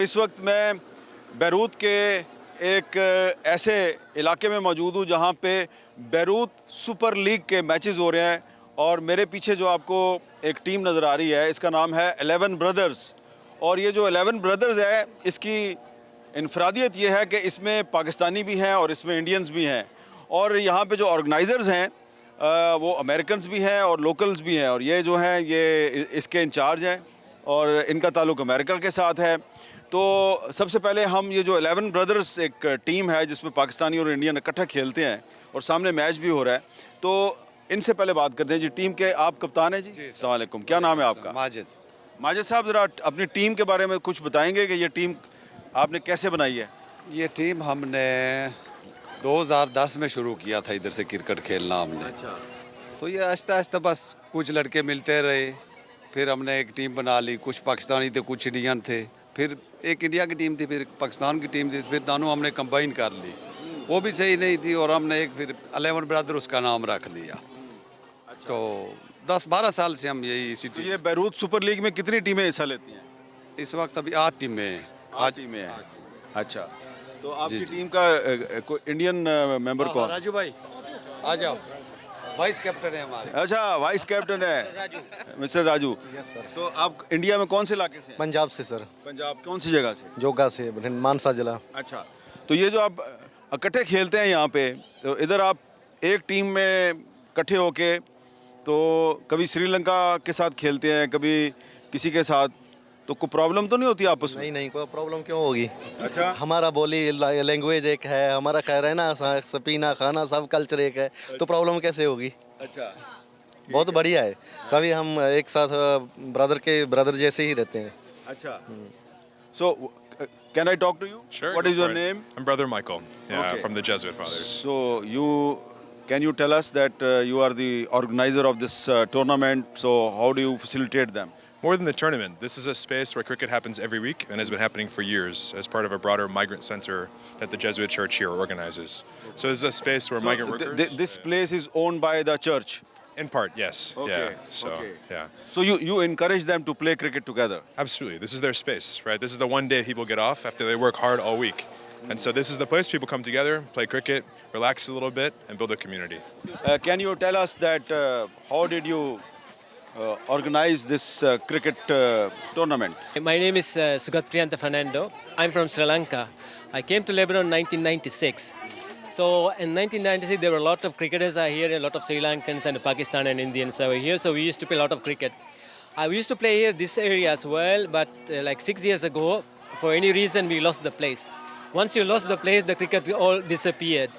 इस वक्त मैं बैरूत के एक ऐसे इलाके में मौजूद हूँ जहाँ पे बैरूत सुपर लीग के मैचेस हो रहे हैं और मेरे पीछे जो आपको एक टीम नज़र आ रही है इसका नाम है 11 ब्रदर्स। और ये जो 11 ब्रदर्स है इसकी इनफरादियत ये है कि इसमें पाकिस्तानी भी हैं और इसमें इंडियंस भी हैं और यहाँ पे जो ऑर्गेनाइज़र्स हैं वो अमेरिकन्स भी हैं और लोकल्स भी हैं और ये जो हैं ये इसके इंचार्ज हैं और इनका ताल्लुक़ अमेरिका के साथ है। तो सबसे पहले हम ये जो 11 ब्रदर्स एक टीम है जिसमें पाकिस्तानी और इंडियन इकट्ठा खेलते हैं और सामने मैच भी हो रहा है, तो इनसे पहले बात करते हैं जी। टीम के आप कप्तान हैं जी? अस्सलाम वालेकुम, क्या नाम है आपका? माजिद। माजिद साहब, ज़रा अपनी टीम के बारे में कुछ बताएंगे कि ये टीम आपने कैसे बनाई है? ये टीम हमने 2010 में शुरू किया था, इधर से क्रिकेट खेलना हमने। अच्छा। तो ये आहिस्ता आहिस्ता बस कुछ लड़के मिलते रहे, फिर हमने एक टीम बना ली। कुछ पाकिस्तानी थे, कुछ इंडियन थे, फिर एक इंडिया की टीम थी, फिर पाकिस्तान की टीम थी, फिर दोनों हमने कंबाइन कर ली। वो भी सही नहीं थी और हमने एक फिर 11 ब्रदर उसका नाम रख लिया। अच्छा। तो 10-12 साल से हम यही इसी तो टीम। ये बैरूत सुपर लीग में कितनी टीमें हिस्सा लेती हैं? इस वक्त अभी 8 टीमें हैं। 8 टीमें हैं। अच्छा, तो आपकी जी। टीम का कोई इंडियन मेंबर कौन? राजू भाई आ जाओ, वाइस कैप्टन है हमारे। अच्छा, वाइस कैप्टन है मिस्टर राजू। Yes sir. तो आप इंडिया में कौन से इलाके से हैं? पंजाब से सर, पंजाब कौन सी जगह से? जोगा से, मानसा जिला। अच्छा, तो ये जो आप इकट्ठे खेलते हैं यहाँ पे, तो इधर आप एक टीम में इकट्ठे होके तो कभी श्रीलंका के साथ खेलते हैं, कभी किसी के साथ, तो कोई प्रॉब्लम तो नहीं होती आपस में? नहीं नहीं, कोई प्रॉब्लम क्यों होगी। अच्छा। हमारा बोली लैंग्वेज एक है, हमारा खैर है ना, सपीना खाना सब कल्चर एक है, तो प्रॉब्लम कैसे होगी। अच्छा, बहुत बढ़िया है, सभी हम एक साथ ब्रदर जैसे ही रहते हैं। अच्छा। सो can I talk to you? Sure. What go is your for it. name? I'm Brother Michael, Okay. from the Jesuit Fathers. So can you tell us that you are the organizer of this tournament? So how do you facilitate them? More than the tournament, this is a space where cricket happens every week and has been happening for years as part of a broader migrant center that the Jesuit Church here organizes. So this is a space where migrant workers... This place is owned by the church. In part, yes. Okay. Yeah. So, Okay. yeah. So you encourage them to play cricket together. Absolutely. This is their space, right? This is the one day people get off after they work hard all week. And so this is the place people come together, play cricket, relax a little bit, and build a community. Can you tell us that how did you organize this cricket tournament? My name is Sugat Priyanta Fernando. I'm from Sri Lanka. I came to Lebanon in 1996. So in 1996, there were a lot of cricketers are here, a lot of Sri Lankans and Pakistan and Indians are here. So we used to play a lot of cricket. I used to play here this area as well, but like 6 years ago, for any reason, we lost the place. Once you lost the place, the cricket all disappeared.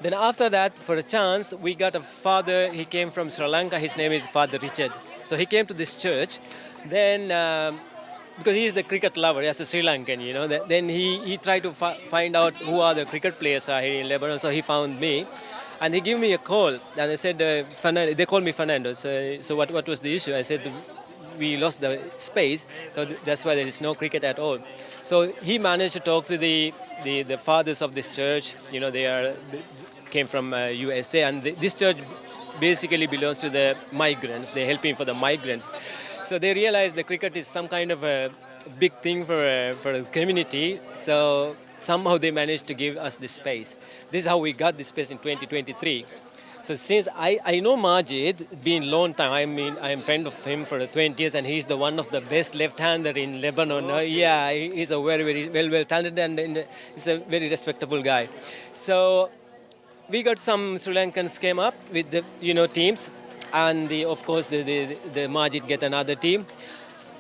Then after that, for a chance, we got a father. He came from Sri Lanka. His name is Father Richard. So he came to this church. Then because he is the cricket lover as a Sri Lankan, you know. Then he tried to find out who are the cricket players are here in Lebanon. So he found me, and he gave me a call. And they said, Fernando, they called me Fernando. So what was the issue? I said, we lost the space, so that's why there is no cricket at all. So he managed to talk to the fathers of this church. You know, came from USA, and this church basically belongs to the migrants. They're helping for the migrants. So they realized the cricket is some kind of a big thing for the community. So somehow they managed to give us this space. This is how we got this space in 2023. So since I know Majid, been long time. I mean, I am friend of him for 20 years, and he's the one of the best left-hander in Lebanon. Yeah, he's a very well talented and he's a very respectable guy. So we got some Sri Lankans came up with the teams. And of course, the Majid get another team.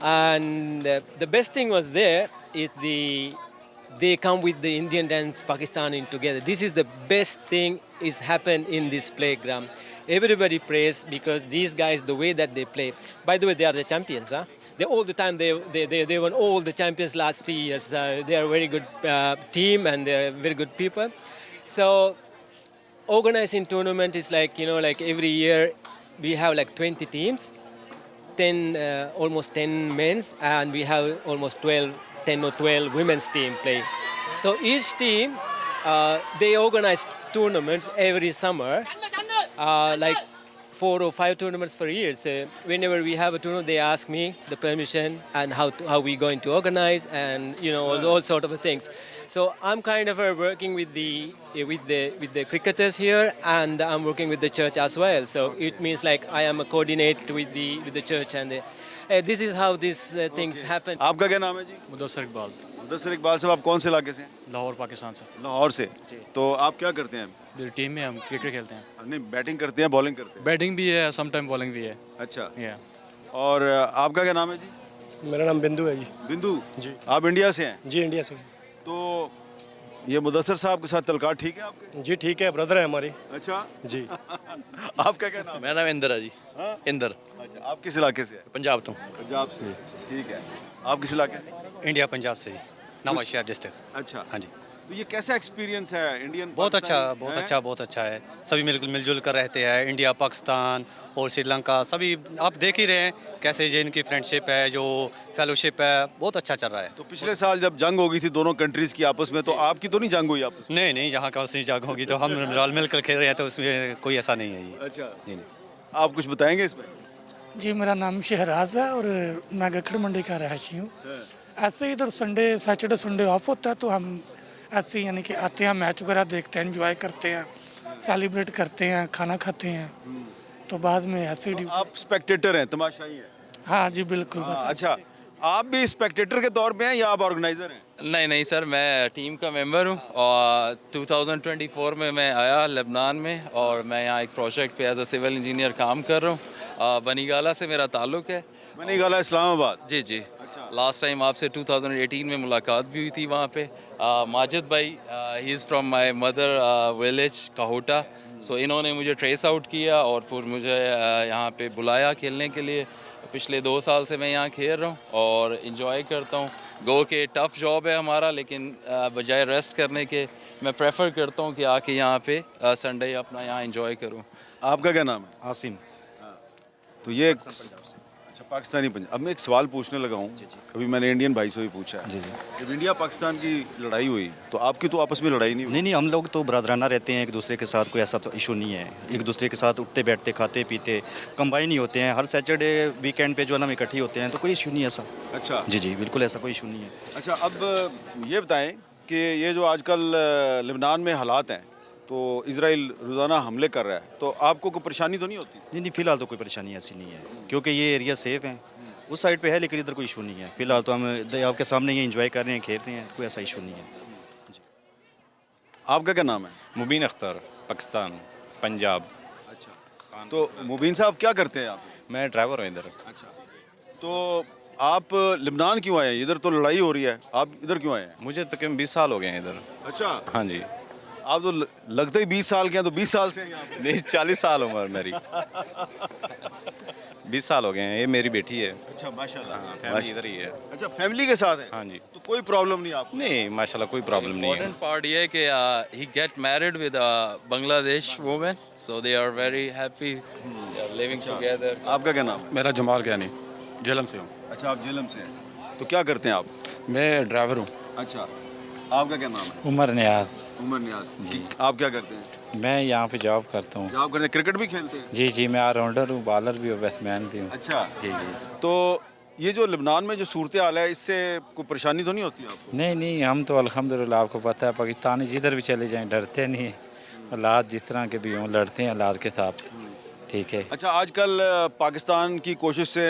And the best thing was there is they come with the Indian and Pakistani together. This is the best thing is happened in this playground. Everybody prays because these guys, the way that they play. By the way, they are the champions. Huh? They all the time they won all the champions last 3 years. They are a very good team and they are very good people. So organizing tournament is like like every year. We have like 20 teams, almost 10 men's, and we have almost 10 or 12 women's team play. So each team, they organize tournaments every summer, like 4 or 5 tournaments for years. Whenever we have a tournament, they ask me the permission and how we going to organize, and all sort of things. So I'm kind of working with the cricketers here, and I'm working with the church as well. So it means like I am a coordinate with the church, and this is how these things happen. आपका क्या नाम है जी? मुदस्सर इकबाल, मुदस्सिर इकबाल साहब, आप कौन से इलाके से हैं? लाहौर पाकिस्तान से। लाहौर से। तो आप क्या करते हैं? इधर टीम में हम क्रिकेट खेलते हैं। नहीं, बैटिंग करते हैं, बॉलिंग करते हैं? बैटिंग भी है, सम टाइम बॉलिंग भी है। अच्छा। या और आपका क्या नाम है जी? मेरा नाम बिंदु है जी। बिंदु जी। आप इंडिया से हैं? जी इंडिया से। तो ये मुदस्सिर साहब के साथ तलकार ठीक है आपके? जी ठीक है, ब्रदर है हमारे। अच्छा। जी। आपका क्या नाम है? मेरा नाम इंदर है जी। हाँ? इंदर, अच्छा, आप किस इलाके से हैं? पंजाब तो। पंजाब से। ठीक है। आप किस इलाके से? इंडिया पंजाब से, नवां शहर डिस्ट्रिक्ट। अच्छा। हाँ जी। तो ये कैसा एक्सपीरियंस है इंडियन? बहुत अच्छा, पाकिस्तानी बहुत हैं? अच्छा, बहुत अच्छा है। सभी मिलजुल कर रहते हैं, इंडिया, पाकिस्तान और श्रीलंका, सभी आप देख ही रहे हैं कैसे ये इनकी फ्रेंडशिप है, जो फेलोशिप है, बहुत अच्छा चल रहा है। तो पिछले साल जब जंग हो गई थी दोनों कंट्रीज की आपस में, तो आपकी तो नहीं जंग हुई आपस में? नहीं नहीं, यहाँ का उसमें जाग होगी तो हम रल मिलकर खेल रहे हैं, तो उसमें कोई ऐसा नहीं है ये। अच्छा। जी नहीं। आप कुछ बताएंगे इसमें? जी मेरा नाम शहराज है और मैं गखड़ मंडी का रहायशी हूँ। ऐसे ही इधर संडे, सैटरडे संडे ऑफ होता है, तो हम ऐसे ही यानी कि आते हैं, मैच वगैरह देखते हैं, एंजॉय करते हैं, सेलिब्रेट करते हैं, खाना खाते हैं, तो बाद में ऐसे ही। आप स्पेक्टेटर हैं, तमाशाई हैं? हाँ जी बिल्कुल। हाँ, अच्छा, आप भी स्पेक्टेटर के तौर पे हैं या आप ऑर्गेनाइजर हैं? नहीं नहीं सर, मैं टीम का मेंबर हूँ और 2024 में मैं आया लेबनान में, और मैं यहाँ एक प्रोजेक्ट पे एज अ सिविल इंजीनियर काम कर रहा हूँ। बनीगाला से मेरा ताल्लुक़ है। बनीगाला, इस्लामाबाद। जी जी। लास्ट टाइम आपसे 2018 में मुलाकात भी हुई थी वहाँ पे। माजिद भाई, he is from my mother village Kahota, so इन्होंने मुझे ट्रेस आउट किया और फिर मुझे यहाँ पे बुलाया खेलने के लिए। पिछले 2 साल से मैं यहाँ खेल रहा हूँ और इन्जॉय करता हूँ। गो के टफ़ जॉब है हमारा, लेकिन बजाय रेस्ट करने के मैं प्रेफर करता हूँ कि आके यहाँ पे संडे अपना यहाँ इन्जॉय करूँ। आपका क्या नाम है? आसिम। तो ये अच्छा, पाकिस्तानी पंजाब। अब मैं एक सवाल पूछने लगा हूँ, कभी मैंने इंडियन भाई से भी पूछा है। जी जी। जब इंडिया पाकिस्तान की लड़ाई हुई तो आपकी तो आपस में लड़ाई नहीं हुई? नहीं नहीं, हम लोग तो बरादराना रहते हैं एक दूसरे के साथ, कोई ऐसा तो इशू नहीं है। एक दूसरे के साथ उठते बैठते, खाते पीते, कंबाइन ही होते हैं। हर सैटरडे वीकेंड पे जो है ना हम इकट्ठे होते हैं, तो कोई इशू नहीं है ऐसा। अच्छा। जी जी बिल्कुल, ऐसा कोई इशू नहीं है। अच्छा, अब ये बताएं कि ये जो आजकल लेबनान में हालात हैं, तो इजराइल रोज़ाना हमले कर रहा है, तो आपको कोई परेशानी तो नहीं होती? नहीं नहीं, फिलहाल तो कोई परेशानी ऐसी नहीं है, क्योंकि ये एरिया सेफ है। उस साइड पे है, लेकिन इधर कोई इशू नहीं है। फिलहाल तो हम आपके सामने ये एंजॉय कर रहे हैं, खेल रहे हैं, कोई ऐसा इशू नहीं है। आपका क्या नाम है? मुबीन अख्तर, पाकिस्तान, पंजाब। अच्छा। तो मुबीन साहब क्या करते हैं आप? मैं ड्राइवर हूँ इधर। अच्छा। तो आप लेबनान क्यों आए हैं? इधर तो लड़ाई हो रही है, आप इधर क्यों आए हैं? मुझे तकरीबन 20 साल हो गए हैं इधर। अच्छा। हाँ जी। आप तो लगते ही 20 साल के हैं, तो 20 साल से हैं यहाँ पे। नहीं, 40 साल उम्र मेरी। 20 साल हो गए हैं। ये मेरी बेटी है। अच्छा, माशाल्लाह। फैमिली इधर ही है। अच्छा, फैमिली के साथ है? हाँ जी। तो कोई प्रॉब्लम नहीं आपको? नहीं, माशाल्लाह कोई प्रॉब्लम नहीं है। इम्पोर्टेंट पार्ट ये है कि he get married with Bangladesh women, so they are very happy living together. आपका क्या नाम है? मेरा जमाल ज्ञानी, झेलम से हूँ। अच्छा, आप झेलम से हैं। तो क्या करते हैं आप? मैं ड्राइवर हूँ। अच्छा, आपका क्या नाम है? उमर नियाज। उमर नियाज। आप क्या करते हैं? मैं यहाँ पे जॉब करता हूँ। जॉब करते हैं? क्रिकेट भी खेलते हैं? जी जी, मैं ऑलराउंडर हूँ, बॉलर भी हूँ, बैट्समैन भी हूँ। अच्छा। जी जी। तो ये जो लेबनान में जो सूरत हाल है, इससे कोई परेशानी तो नहीं होती आपको? नहीं नहीं, हम तो अल्हम्दुलिल्लाह, आपको पता है पाकिस्तानी जिधर भी चले जाएं डरते नहीं हैं। हालात जिस तरह के भी हों, लड़ते हैं हालात के साथ। ठीक है। अच्छा, आजकल पाकिस्तान की कोशिश से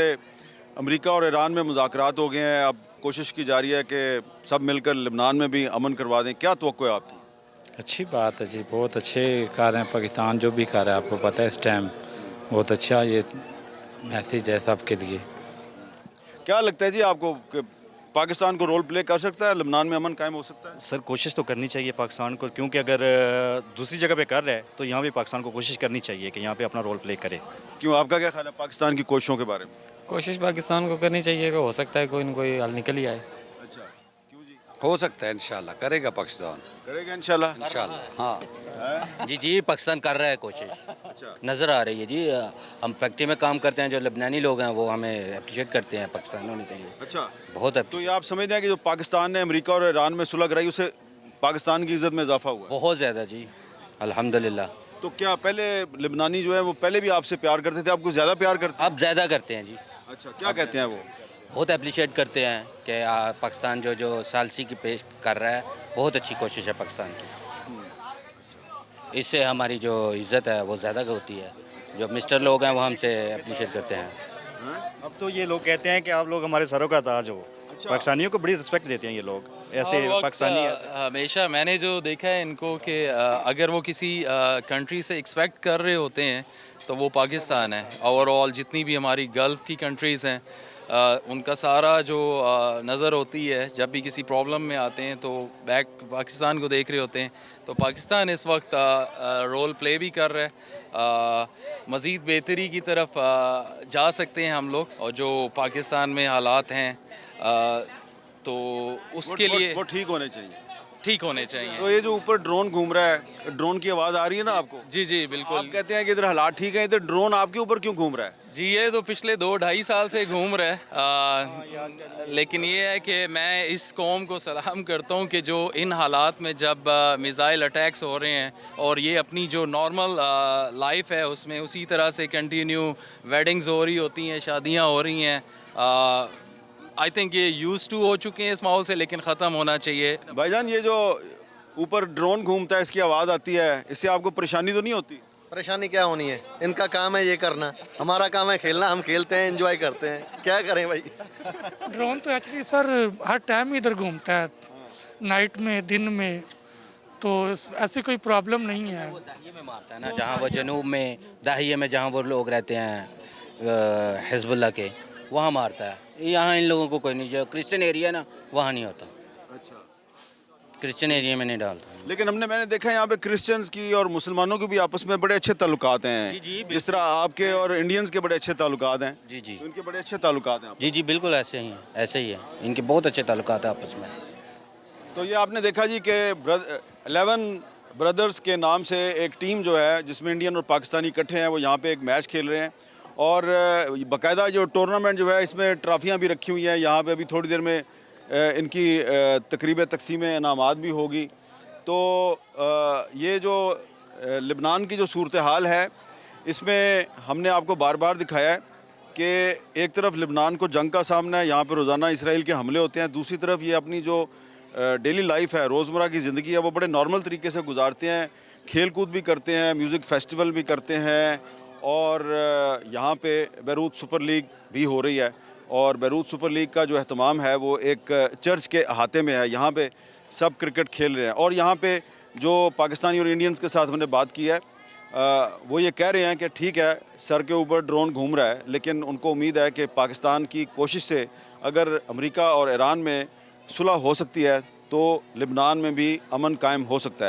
अमेरिका और ईरान में मुज़ाकरात हो गए हैं। अब कोशिश की जा रही है कि सब मिलकर लेबनान में भी अमन करवा दें। क्या तवक्को है आपकी? अच्छी बात है जी, बहुत अच्छे कर रहे हैं पाकिस्तान, जो भी कर रहा है, आपको पता है इस टाइम बहुत अच्छा ये मैसेज है सबके लिए। क्या लगता है जी आपको कि पाकिस्तान को रोल प्ले कर सकता है, लेबनान में अमन कायम हो सकता है? सर कोशिश तो करनी चाहिए पाकिस्तान को, क्योंकि अगर दूसरी जगह पे कर रहा है तो यहाँ भी पाकिस्तान को कोशिश करनी चाहिए कि यहाँ पे अपना रोल प्ले करे। क्यों, आपका क्या ख्याल है पाकिस्तान की कोशिशों के बारे में? कोशिश पाकिस्तान को करनी चाहिए कि हो सकता है कोई न कोई हल निकल ही आए। अच्छा, क्यों जी? हो सकता है, इंशाल्लाह करेगा पाकिस्तान। करेगा इंशाल्लाह। इंशाल्लाह हाँ। जी जी, पाकिस्तान कर रहा है कोशिश, अच्छा। नज़र आ रही है जी। हम फैक्ट्री में काम करते हैं, जो लेबनानी लोग हैं वो हमें अप्रिशिएट करते हैं पाकिस्तान होने के लिए। अच्छा, बहुत तो ये आप समझते हैं कि जो पाकिस्तान ने अमेरिका और ईरान में सुलह कराई, उससे पाकिस्तान की इज्जत में इजाफा हुआ है? बहुत ज़्यादा जी, अल्हम्दुलिल्लाह। तो क्या पहले लिबनानी जो है वो पहले भी आपसे प्यार करते थे, आपको ज़्यादा प्यार करते अब ज़्यादा करते हैं जी, हैं? अच्छा, क्या कहते हैं वो? बहुत अप्रिशिएट करते हैं कि पाकिस्तान जो सालसी की पेश कर रहा है, बहुत अच्छी कोशिश है पाकिस्तान की। इससे हमारी जो इज़्ज़त है वो ज़्यादा होती है। जो मिस्टर लोग हैं वो हमसे अप्रिशिएट करते हैं। अब तो ये लोग कहते हैं कि आप लोग हमारे सरों का ताज हो। पाकिस्तानियों को बड़ी रिस्पेक्ट देते हैं ये लोग, ऐसे हर वक्त, पाकिस्तानी हमेशा मैंने जो देखा है इनको कि अगर वो किसी कंट्री से एक्सपेक्ट कर रहे होते हैं तो वो पाकिस्तान है। ओवरऑल जितनी भी हमारी गल्फ़ की कंट्रीज़ हैं, उनका सारा जो नज़र होती है जब भी किसी प्रॉब्लम में आते हैं तो बैक पाकिस्तान को देख रहे होते हैं। तो पाकिस्तान इस वक्त रोल प्ले भी कर रहा है, मज़ीद बेहतरी की तरफ जा सकते हैं हम लोग। और जो पाकिस्तान में हालात हैं तो उसके लिए वो ठीक होने चाहिए। ठीक होने चाहिए। तो ये जो ऊपर ड्रोन घूम रहा है, ड्रोन की आवाज़ आ रही है ना आपको? जी जी बिल्कुल। आप कहते हैं कि इधर हालात ठीक है, इधर ड्रोन आपके ऊपर क्यों घूम रहा है? जी ये तो पिछले 2-2.5 साल से घूम रहा है, लेकिन ये है कि मैं इस कौम को सलाम करता हूँ कि जो इन हालात में जब मिसाइल अटैक्स हो रहे हैं और ये अपनी जो नॉर्मल लाइफ है उसमें उसी तरह से कंटिन्यू वेडिंग्स हो रही होती हैं, शादियाँ हो रही हैं। आई थिंक ये यूज़ टू हो चुके हैं इस माहौल से, लेकिन ख़त्म होना चाहिए। भाईजान ये जो ऊपर ड्रोन घूमता है, इसकी आवाज़ आती है, इससे आपको परेशानी तो नहीं होती? परेशानी क्या होनी है, इनका काम है ये करना, हमारा काम है खेलना, हम खेलते हैं, एंजॉय करते हैं, क्या करें भाई। ड्रोन तो एक्चुअली सर हर टाइम इधर घूमता है, नाइट में, दिन में, तो ऐसी कोई प्रॉब्लम नहीं है। वो दाहिए में मारता है ना, जहाँ वो जनूब में दाहिए में जहाँ वो लोग रहते हैं हिजबुल्लाह के, वहाँ मारता है। यहाँ इन लोगों को कोई नहीं, जो क्रिश्चियन एरिया ना वहाँ नहीं होता। अच्छा, क्रिश्चियन एरिया में नहीं डालता। लेकिन मैंने देखा यहाँ पे क्रिश्चियंस की और मुसलमानों के भी आपस में बड़े अच्छे ताल्लुकात हैं। जी, जी, जिस तरह आपके और इंडियंस के बड़े अच्छे ताल्लुकात हैं। जी जी तो इनके बड़े अच्छे ताल्लुकात हैं। जी जी बिल्कुल ऐसे ही हैं, ऐसे ही है, इनके बहुत अच्छे ताल्लुकात हैं आपस में। तो ये आपने देखा जी कि 11 ब्रदर्स के नाम से एक टीम जो है जिसमें इंडियन और पाकिस्तानी इकट्ठे हैं, वो यहाँ पे एक मैच खेल रहे हैं। और बाकायदा जो टूर्नामेंट जो है इसमें ट्रॉफियाँ भी रखी हुई हैं। यहाँ पे अभी थोड़ी देर में इनकी तकरीब तकसीम इनामात भी होगी। तो ये जो लिबनान की जो सूरत हाल है, इसमें हमने आपको बार बार दिखाया है कि एक तरफ लिबनान को जंग का सामना है, यहाँ पे रोज़ाना इसराइल के हमले होते हैं। दूसरी तरफ ये अपनी जो डेली लाइफ है, रोज़मर्रा की ज़िंदगी है, वो बड़े नॉर्मल तरीके से गुजारते हैं। खेल कूद भी करते हैं, म्यूज़िक फेस्टिवल भी करते हैं। और यहाँ पे बैरूत सुपर लीग भी हो रही है, और बैरूत सुपर लीग का जो अहतमाम है वो एक चर्च के अहाते में है। यहाँ पे सब क्रिकेट खेल रहे हैं। और यहाँ पे जो पाकिस्तानी और इंडियंस के साथ हमने बात की है, वो ये कह रहे हैं कि ठीक है सर के ऊपर ड्रोन घूम रहा है, लेकिन उनको उम्मीद है कि पाकिस्तान की कोशिश से अगर अमेरिका और ईरान में सुलह हो सकती है तो लिबनान में भी अमन कायम हो सकता है।